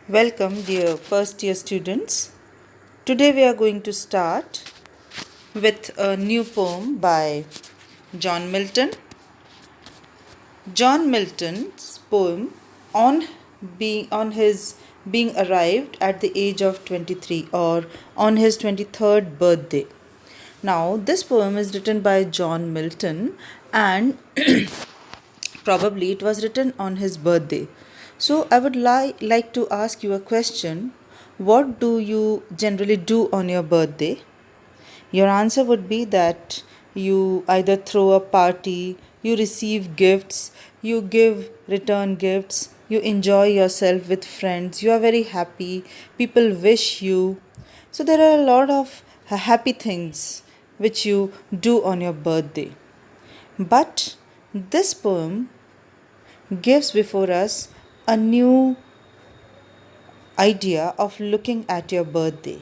Welcome, dear first year students. Today we are going to start with a new poem by John Milton. John Milton's poem on his being arrived at the age of 23 or on his 23rd birthday. Now, this poem is written by John Milton and probably it was written on his birthday. So, I would like to ask you a question. What do you generally do on your birthday? Your answer would be that you either throw a party, you receive gifts, you give return gifts, you enjoy yourself with friends, you are very happy, people wish you. So, there are a lot of happy things which you do on your birthday. But this poem gives before us a new idea of looking at your birthday.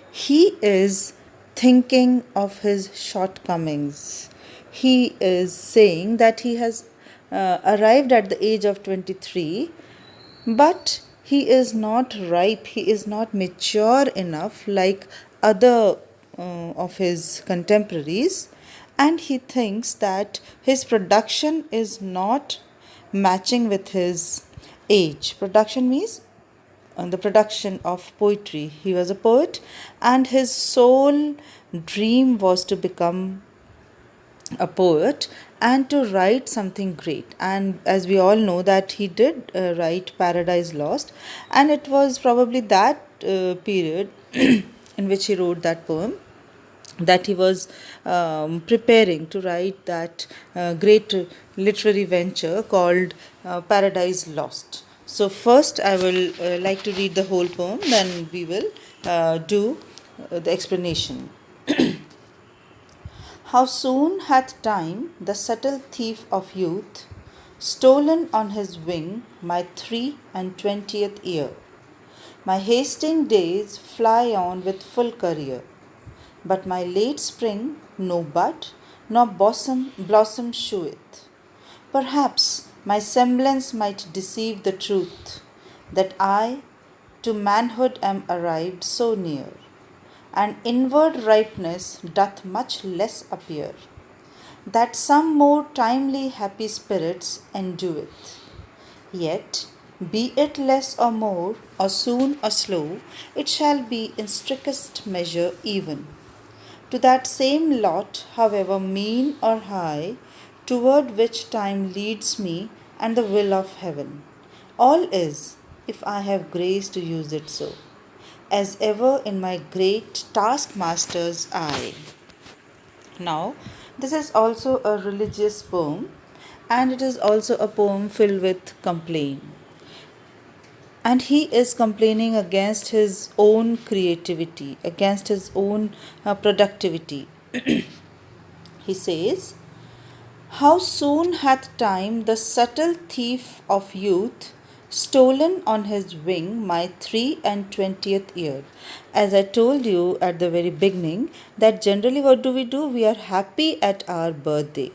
He is thinking of his shortcomings. He is saying that he has arrived at the age of 23, but he is not ripe, he is not mature enough like other of his contemporaries, and he thinks that his production is not matching with his age. Production means the production of poetry. He was a poet, and his sole dream was to become a poet and to write something great. And as we all know, that he did write Paradise Lost, and it was probably that period in which he wrote that poem that he was preparing to write that great literary venture called Paradise Lost. So, first I will like to read the whole poem, then we will do the explanation. How soon hath time, the subtle thief of youth, stolen on his wing my 23rd year. My hasting days fly on with full career, but my late spring no bud nor blossom sheweth. Perhaps my semblance might deceive the truth, that I to manhood am arrived so near, and inward ripeness doth much less appear, that some more timely happy spirits endueth. Yet, be it less or more, or soon or slow, it shall be in strictest measure even. To that same lot, however mean or high, toward which time leads me and the will of heaven. All is, if I have grace to use it so, as ever in my great taskmaster's eye. Now, this is also a religious poem, and it is also a poem filled with complaint. And he is complaining against his own creativity, against his own productivity. He says, how soon hath time, the subtle thief of youth, stolen on his wing my 23rd year. As I told you at the very beginning, that generally what do? We are happy at our birthday.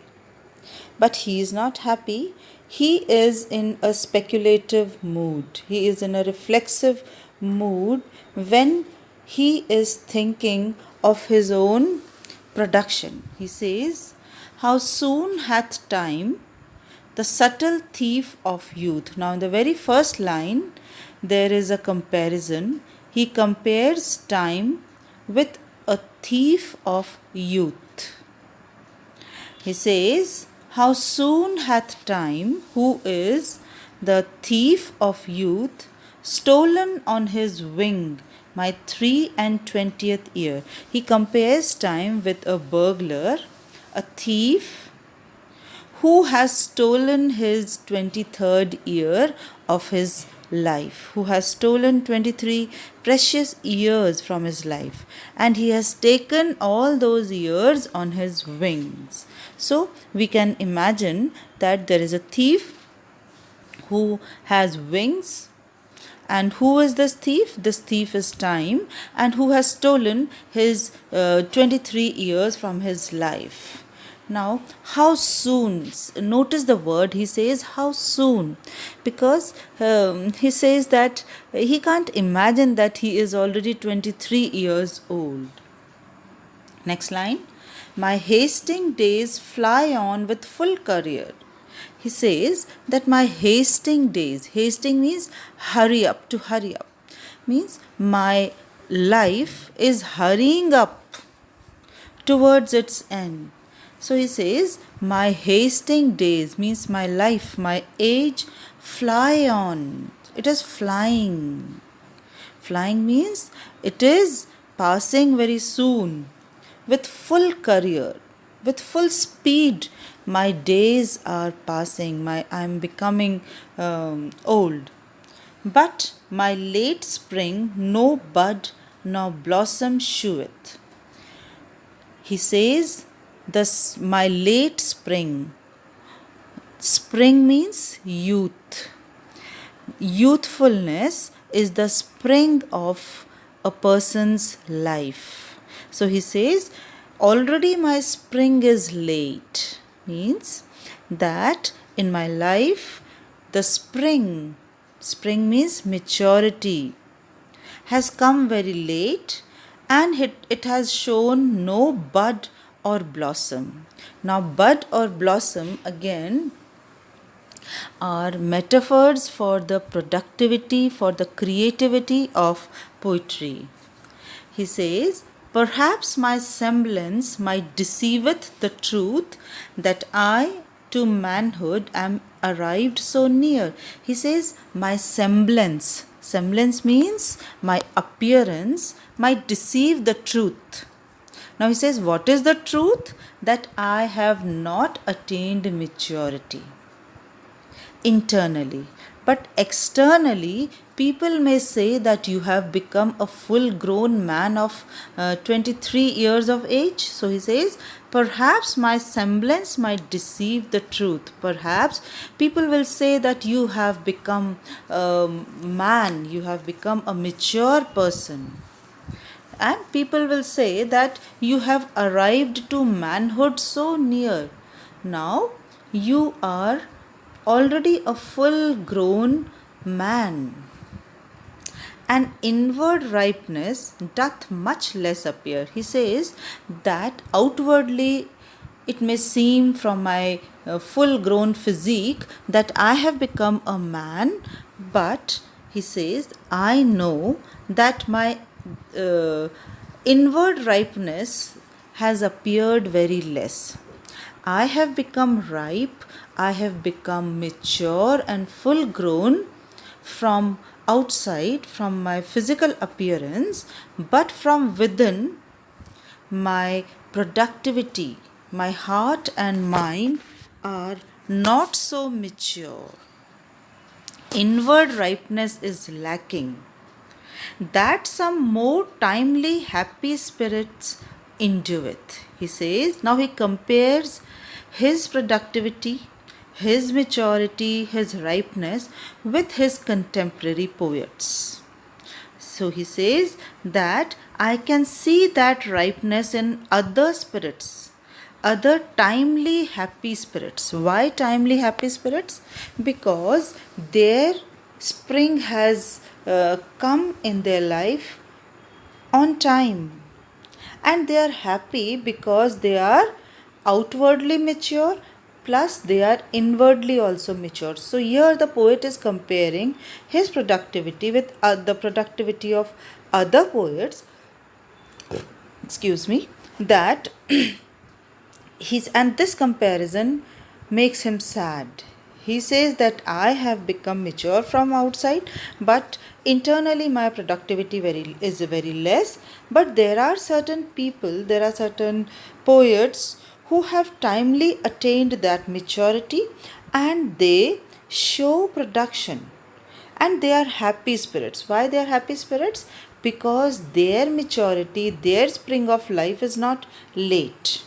But he is not happy. He is in a speculative mood. He is in a reflexive mood when he is thinking of his own production. He says, how soon hath time, the subtle thief of youth. Now, in the very first line, there is a comparison. He compares time with a thief of youth. He says, how soon hath time, who is the thief of youth, stolen on his wing my 23rd year. He compares time with a burglar, a thief who has stolen his 23rd year of his life, who has stolen 23 precious years from his life, and he has taken all those years on his wings. So we can imagine that there is a thief who has wings. And who is this thief? This thief is time, and who has stolen his 23 years from his life. Now, how soon? Notice the word. He says, how soon? Because he says that he can't imagine that he is already 23 years old. Next line. My hasting days fly on with full career. He says that my hasting means hurry up, means my life is hurrying up towards its end. So he says, my hasting days means my life, my age fly on. It is flying. Flying means it is passing very soon, with full career, with full speed. My days are passing. I am becoming old. But my late spring no bud nor blossom sheweth. He says, thus my late spring. Spring means youth. Youthfulness is the spring of a person's life. So he says, already my spring is late. Means that in my life, the spring means maturity, has come very late, and it has shown no bud or blossom. Now, bud or blossom again are metaphors for the productivity, for the creativity of poetry. He says, perhaps my semblance might deceiveth the truth, that I to manhood am arrived so near. He says, my semblance. Semblance means my appearance might deceive the truth. Now he says, what is the truth? That I have not attained maturity internally. But externally, people may say that you have become a full grown man of 23 years of age. So he says, perhaps my semblance might deceive the truth. Perhaps people will say that you have become a man, you have become a mature person. And people will say that you have arrived to manhood so near. Now you are already a full grown man. And inward ripeness doth much less appear. He says that outwardly it may seem from my full grown physique that I have become a man, but he says, I know that my inward ripeness has appeared very less. I have become ripe, I have become mature and full grown from outside, from my physical appearance, but from within, my productivity, my heart and mind are not so mature. Inward ripeness is lacking, that some more timely happy spirits indueth. He says, now he compares his productivity, his maturity, his ripeness with his contemporary poets. So he says that I can see that ripeness in other spirits, other timely happy spirits. Why timely happy spirits? Because their spring has come in their life on time, and they are happy because they are outwardly mature, plus they are inwardly also mature. So here the poet is comparing his productivity with the productivity of other poets, that and this comparison makes him sad. He says that I have become mature from outside, but internally my productivity is very less. But there are certain people, there are certain poets who have timely attained that maturity, and they show production, and they are happy spirits. Why they are happy spirits? Because their maturity, their spring of life is not late.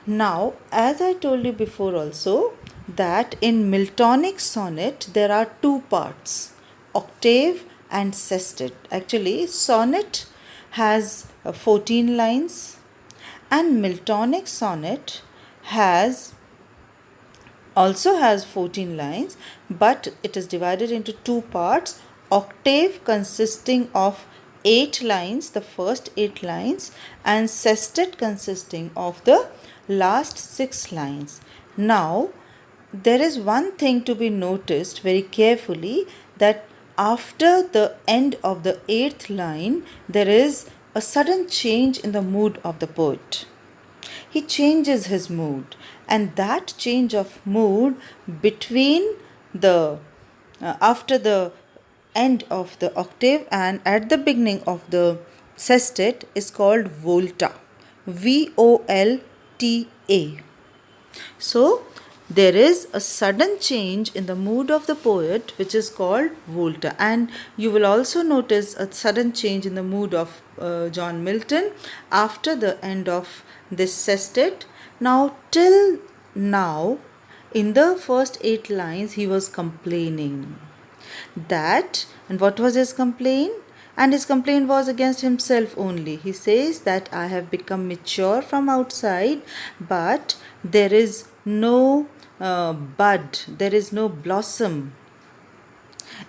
Now, as I told you before also, that in Miltonic sonnet there are two parts, octave and sestet. Actually, sonnet has 14 lines, and Miltonic sonnet has also has 14 lines, but it is divided into two parts. Octave consisting of 8 lines, the first 8 lines, and sestet consisting of the last 6 lines. Now, there is one thing to be noticed very carefully, that after the end of the 8th line, there is a sudden change in the mood of the poet. He changes his mood, and that change of mood between the after the end of the octave and at the beginning of the sestet is called volta. Volta. So there is a sudden change in the mood of the poet which is called volta, and you will also notice a sudden change in the mood of John Milton after the end of this sestet. Now, till now, in the first 8 lines he was complaining that, and what was his complaint? And his complaint was against himself only. He says that I have become mature from outside, but there is no bud, there is no blossom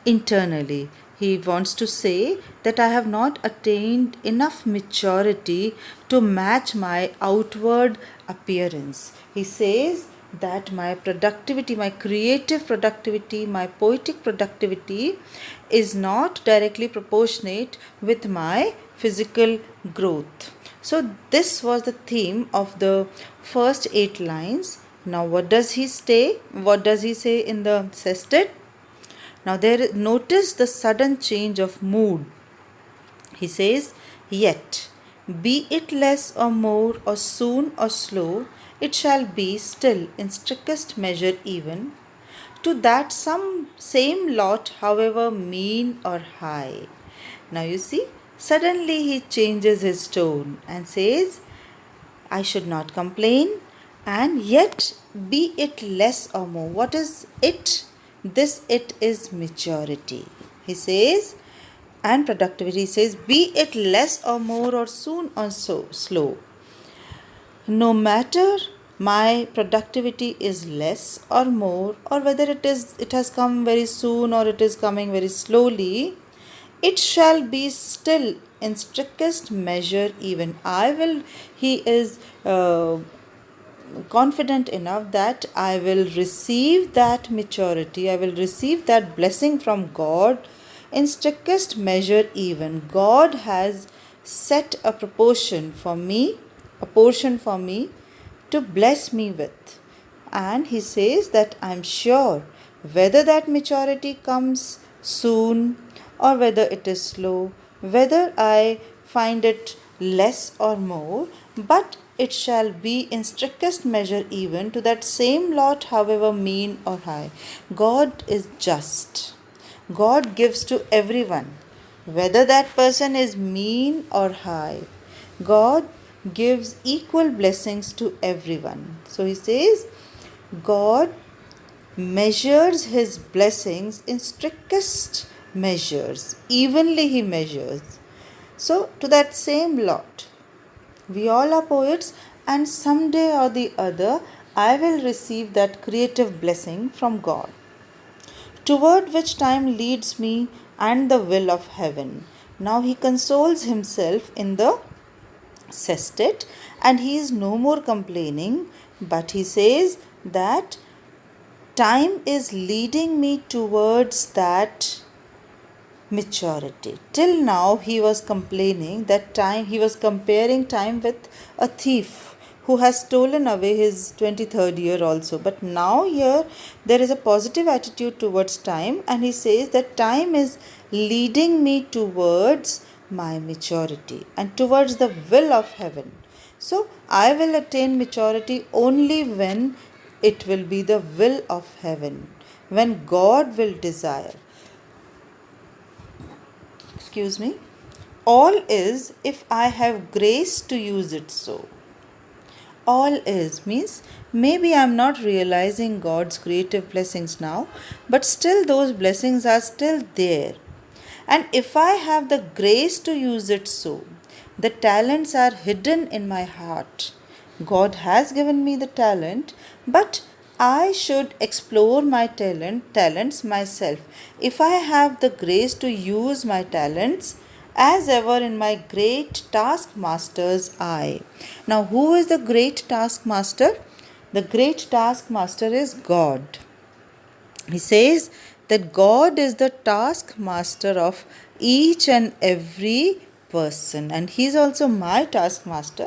internally. He wants to say that I have not attained enough maturity to match my outward appearance. He says that my productivity, my creative productivity, my poetic productivity is not directly proportionate with my physical growth. So this was the theme of the first 8 lines. Now what does he say? What does he say in the sestet? Now notice the sudden change of mood. He says, yet, be it less or more or soon or slow, it shall be still in strictest measure even, to that some same lot, however mean or high. Now you see, suddenly he changes his tone and says, I should not complain, and yet be it less or more. What is it? This it is maturity. He says, and productivity says, be it less or more or soon or so slow. No matter my productivity is less or more, or whether it has come very soon or it is coming very slowly, it shall be still in strictest measure even. He is confident enough that I will receive that maturity, I will receive that blessing from God in strictest measure even. God has set a portion for me to bless me with. And he says that I'm sure whether that maturity comes soon or whether it is slow, whether I find it less or more, but it shall be in strictest measure even to that same lot, however mean or high. God is just. God gives to everyone, whether that person is mean or high. God gives equal blessings to everyone. So he says, God measures his blessings in strictest measures. Evenly he measures. So to that same lot, we all are poets, and someday or the other I will receive that creative blessing from God, toward which time leads me and the will of heaven. Now he consoles himself in the sestet, and he is no more complaining, but he says that time is leading me towards that maturity. Till now he was complaining that he was comparing time with a thief who has stolen away his 23rd year also. But now here there is a positive attitude towards time, and he says that time is leading me towards my maturity and towards the will of heaven. So I will attain maturity only when it will be the will of heaven, when God will desire. All is if I have grace to use it so. All is means maybe I am not realizing God's creative blessings now, but still those blessings are still there. And if I have the grace to use it so, the talents are hidden in my heart. God has given me the talent, but I should explore my talents myself. If I have the grace to use my talents, as ever in my great taskmaster's eye. Now, who is the great taskmaster? The great taskmaster is God. He says that God is the taskmaster of each and every person, and He is also my taskmaster.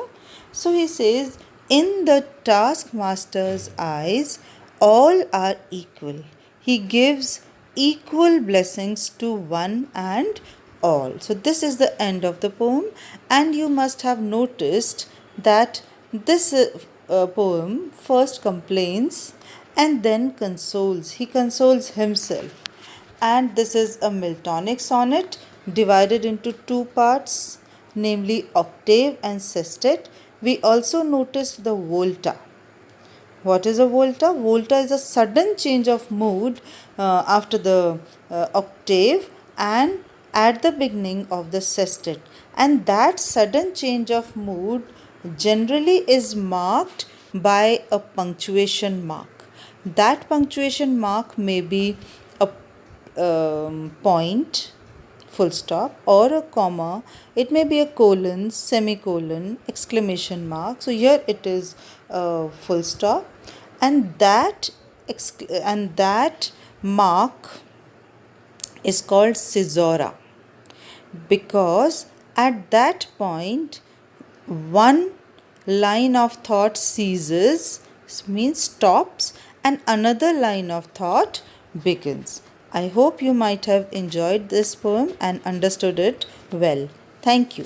So he says, in the taskmaster's eyes, all are equal. He gives equal blessings to one and all. So, this is the end of the poem, and you must have noticed that this poem first complains and then consoles. He consoles himself. And this is a Miltonic sonnet divided into two parts, namely octave and sestet. We also noticed the volta. What is a volta? Volta is a sudden change of mood after the octave and at the beginning of the sestet. And that sudden change of mood generally is marked by a punctuation mark. That punctuation mark may be a point, full stop, or a comma. It may be a colon, semicolon, exclamation mark. So here it is full stop, and that mark is called caesura, because at that point one line of thought ceases, means stops, and another line of thought begins. I hope you might have enjoyed this poem and understood it well. Thank you.